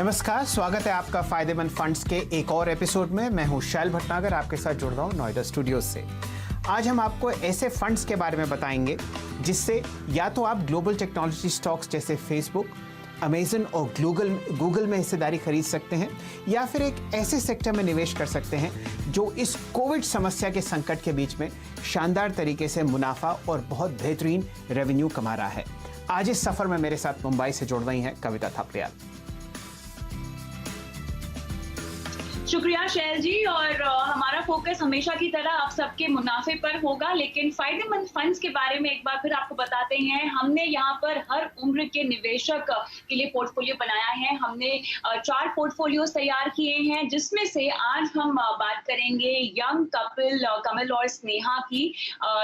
नमस्कार, स्वागत है आपका फायदेमंद फंड्स के एक और एपिसोड में। मैं हूं शैल भटनागर, आपके साथ जुड़ रहा हूं नोएडा स्टूडियोज से। आज हम आपको ऐसे फंड्स के बारे में बताएंगे जिससे या तो आप ग्लोबल टेक्नोलॉजी स्टॉक्स जैसे फेसबुक, अमेजन और गूगल में हिस्सेदारी खरीद सकते हैं, या फिर एक ऐसे सेक्टर में निवेश कर सकते हैं जो इस कोविड समस्या के संकट के बीच में शानदार तरीके से मुनाफा और बहुत बेहतरीन रेवेन्यू कमा रहा है। आज इस सफर में मेरे साथ मुंबई से जुड़ रही हैं कविता थपलियाल। शुक्रिया शैल जी। और हमारा फोकस हमेशा की तरह आप सबके मुनाफे पर होगा, लेकिन फायदेमंद फंड्स के बारे में एक बार फिर आपको बताते हैं। हमने यहाँ पर हर उम्र के निवेशक के लिए पोर्टफोलियो बनाया है। हमने 4 पोर्टफोलियोज तैयार किए हैं, जिसमें से आज हम बात करेंगे यंग कपिल कमल और स्नेहा की,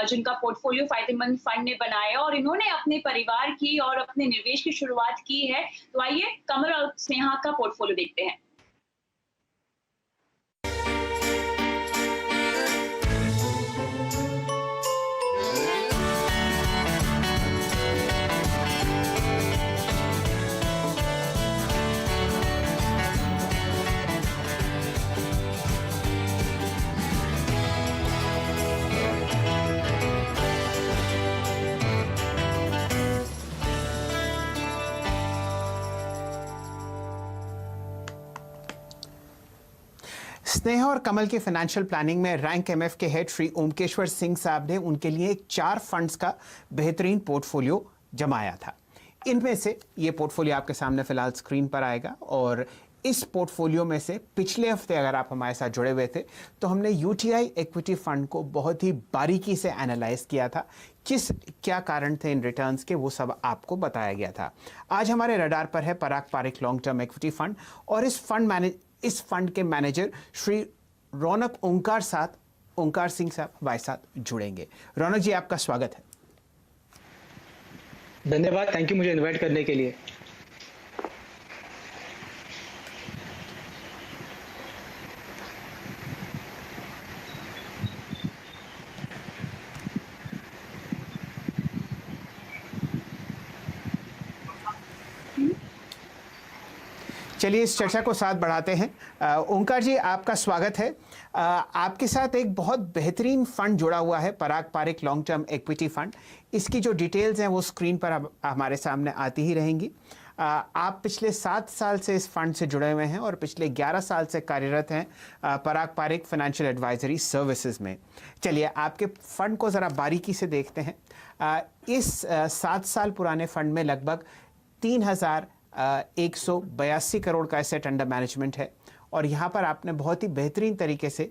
जिनका पोर्टफोलियो फायदेमंद फंड ने बनाया और इन्होंने अपने परिवार की और अपने निवेश की शुरुआत की है। तो आइए कमल और स्नेहा का पोर्टफोलियो देखते हैं। स्नेहा और कमल के फाइनेंशियल प्लानिंग में रैंक एमएफ के हेड श्री ओमकेश्वर सिंह साहब ने उनके लिए 4 फंड्स का बेहतरीन पोर्टफोलियो जमाया था। इनमें से ये पोर्टफोलियो आपके सामने फिलहाल स्क्रीन पर आएगा, और इस पोर्टफोलियो में से पिछले हफ्ते अगर आप हमारे साथ जुड़े हुए थे तो हमने यूटीआई इक्विटी फंड को बहुत ही बारीकी से एनालाइज किया था। क्या कारण थे इन रिटर्न्स के, वो सब आपको बताया गया था। आज हमारे रडार पर है Parag Parikh long term equity fund, और इस फंड के मैनेजर श्री रौनक ओंकार सिंह साहब हमारे साथ जुड़ेंगे। रौनक जी, आपका स्वागत है। धन्यवाद, थैंक यू मुझे इनवाइट करने के लिए। चलिए इस चर्चा को साथ बढ़ाते हैं। ओंकार जी, आपका स्वागत है। आपके साथ एक बहुत बेहतरीन फंड जुड़ा हुआ है, Parag Parikh long term equity fund. इसकी जो डिटेल्स हैं वो स्क्रीन पर हमारे सामने आती ही रहेंगी। आप पिछले 7 साल से इस फंड से जुड़े हुए हैं और पिछले 11 साल से कार्यरत हैं पराग पारिक फाइनेंशियल एडवाइजरी सर्विसेज में। चलिए आपके फंड को ज़रा बारीकी से देखते हैं। इस 7 साल पुराने फंड में लगभग 3,182 करोड़ का एसेट अंडर मैनेजमेंट है, और यहाँ पर आपने बहुत ही बेहतरीन तरीके से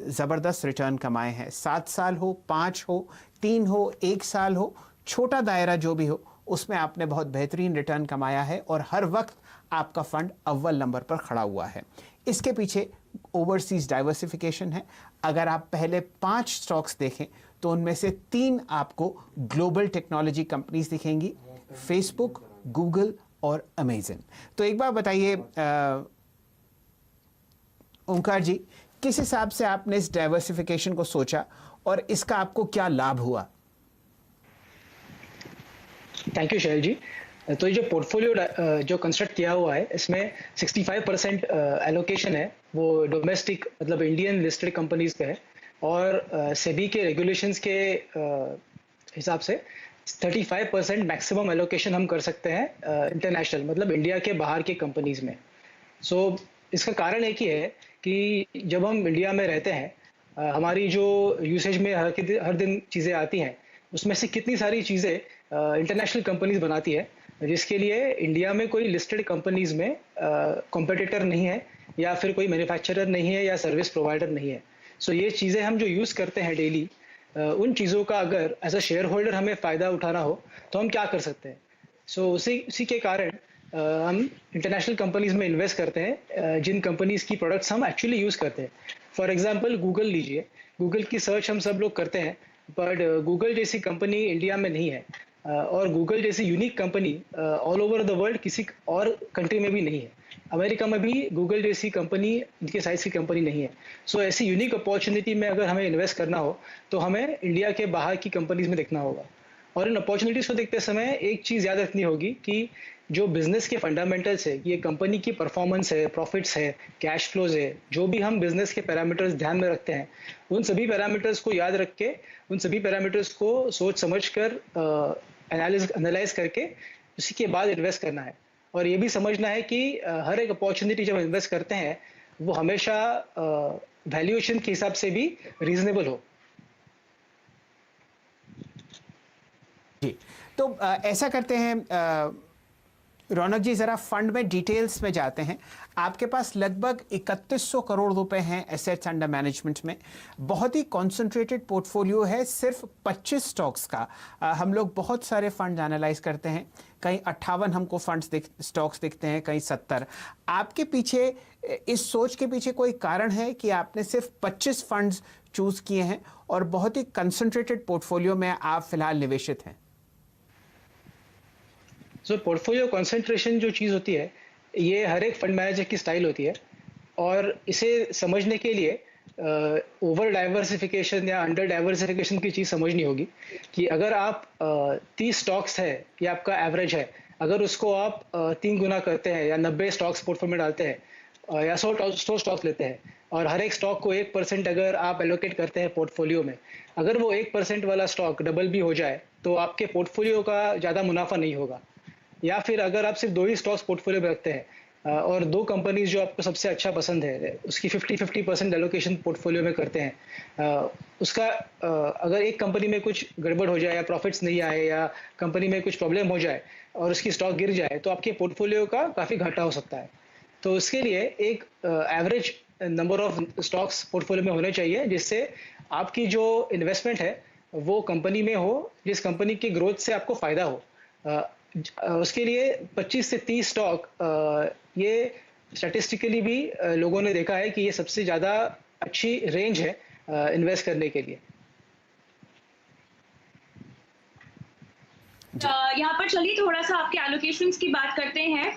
ज़बरदस्त रिटर्न कमाए हैं। 7 साल हो, 5 हो, 3 हो, 1 साल हो, छोटा दायरा जो भी हो, उसमें आपने बहुत बेहतरीन रिटर्न कमाया है, और हर वक्त आपका फंड अव्वल नंबर पर खड़ा हुआ है। इसके पीछे ओवरसीज डाइवर्सिफिकेशन है। अगर आप पहले 5 स्टॉक्स देखें तो उनमें से 3 आपको ग्लोबल टेक्नोलॉजी कंपनीज दिखेंगी, फेसबुक, गूगल और अमेजन। तो एक बार बताइए ओंकार जी, किस हिसाब से आपने इस डाइवर्सिफिकेशन को सोचा और इसका आपको क्या लाभ हुआ? थैंक यू शैल जी। तो ये जो पोर्टफोलियो जो कंस्ट्रक्ट किया हुआ है, इसमें 65% एलोकेशन है वो डोमेस्टिक मतलब इंडियन लिस्टेड कंपनीज पे है, और सेबी के रेगुलेशंस के हिसाब से 35% मैक्सिमम एलोकेशन हम कर सकते हैं इंटरनेशनल मतलब इंडिया के बाहर के कंपनीज में। सो इसका कारण एक ही है कि जब हम इंडिया में रहते हैं, हमारी जो यूसेज में हर दिन चीज़ें आती हैं, उसमें से कितनी सारी चीज़ें इंटरनेशनल कंपनीज बनाती है, जिसके लिए इंडिया में कोई लिस्टेड कंपनीज में कॉम्पिटिटर नहीं है, या फिर कोई मैन्युफैक्चरर नहीं है, या सर्विस प्रोवाइडर नहीं है। सो ये चीज़ें हम जो यूज़ करते हैं डेली, उन चीज़ों का अगर एज अ शेयर होल्डर हमें फ़ायदा उठाना हो तो हम क्या कर सकते हैं। सो उसी के कारण हम इंटरनेशनल कंपनीज में इन्वेस्ट करते हैं, जिन कंपनीज की प्रोडक्ट्स हम एक्चुअली यूज़ करते हैं। फॉर एग्जांपल गूगल लीजिए, गूगल की सर्च हम सब लोग करते हैं, बट गूगल जैसी कंपनी इंडिया में नहीं है, और गूगल जैसी unique company all over the world किसी और कंट्री में भी नहीं है। अमेरिका में भी गूगल जैसी कंपनी इनके साइज की कंपनी नहीं है। सो ऐसी यूनिक अपॉर्चुनिटी में अगर हमें इन्वेस्ट करना हो तो हमें इंडिया के बाहर की कंपनीज में देखना होगा। और इन अपॉर्चुनिटीज को देखते समय एक चीज याद रखनी होगी कि जो बिजनेस के फंडामेंटल्स है, ये कंपनी की परफॉर्मेंस है, प्रॉफिट्स है, कैश फ्लोज है, जो भी हम बिजनेस के पैरामीटर्स ध्यान में रखते हैं, उन सभी पैरामीटर्स को याद रख के, उन सभी पैरामीटर्स को सोच समझ कर एनालाइज करके उसी के बाद इन्वेस्ट करना है। और ये भी समझना है कि हर एक अपॉर्चुनिटी जब इन्वेस्ट करते हैं वो हमेशा वैल्यूएशन के हिसाब से भी रीजनेबल हो। जी, तो ऐसा करते हैं रौनक जी, ज़रा फंड में डिटेल्स में जाते हैं। आपके पास लगभग 3100 करोड़ रुपए हैं एसेट्स अंडर मैनेजमेंट में। बहुत ही कॉन्सेंट्रेटेड पोर्टफोलियो है, सिर्फ 25 स्टॉक्स का। हम लोग बहुत सारे फंड एनालाइज करते हैं, कहीं 58 हमको फंड्स स्टॉक्स दिखते हैं, कहीं 70। आपके पीछे, इस सोच के पीछे कोई कारण है कि आपने सिर्फ 25 फंड्स चूज किए हैं और बहुत ही कंसंट्रेटेड पोर्टफोलियो में आप फिलहाल निवेशित हैं? सो पोर्टफोलियो कंसंट्रेशन जो चीज़ होती है, ये हर एक फंड मैनेजर की स्टाइल होती है। और इसे समझने के लिए ओवर डाइवर्सिफिकेशन या अंडर डाइवर्सिफिकेशन की चीज़ समझनी होगी कि अगर आप 30 स्टॉक्स है, ये आपका एवरेज है, अगर उसको आप 3 गुना करते हैं या 90 स्टॉक्स पोर्टफोलियो में डालते हैं या 100 स्टॉक्स लेते हैं और हर एक स्टॉक को 1% अगर आप एलोकेट करते हैं पोर्टफोलियो में, अगर वो 1% वाला स्टॉक डबल भी हो जाए तो आपके पोर्टफोलियो का ज़्यादा मुनाफा नहीं होगा। या फिर अगर आप सिर्फ 2 ही स्टॉक्स पोर्टफोलियो में रखते हैं और 2 कंपनीज जो आपको सबसे अच्छा पसंद है उसकी 50-50% एलोकेशन पोर्टफोलियो में करते हैं, उसका अगर एक कंपनी में कुछ गड़बड़ हो जाए या प्रॉफिट्स नहीं आए या कंपनी में कुछ प्रॉब्लम हो जाए और उसकी स्टॉक गिर जाए तो आपके पोर्टफोलियो का काफ़ी घाटा हो सकता है। तो उसके लिए एक average number of stocks portfolio में होने चाहिए जिससे आपकी जो इन्वेस्टमेंट है वो कंपनी में हो जिस कंपनी की ग्रोथ से आपको फ़ायदा हो। उसके लिए 25 से 30 स्टॉक, ये स्टैटिस्टिकली भी लोगों ने देखा है कि ये सबसे ज़्यादा अच्छी रेंज है इन्वेस्ट करने के लिए। यहाँ पर चलिए थोड़ा सा आपके एलोकेशंस की बात करते हैं।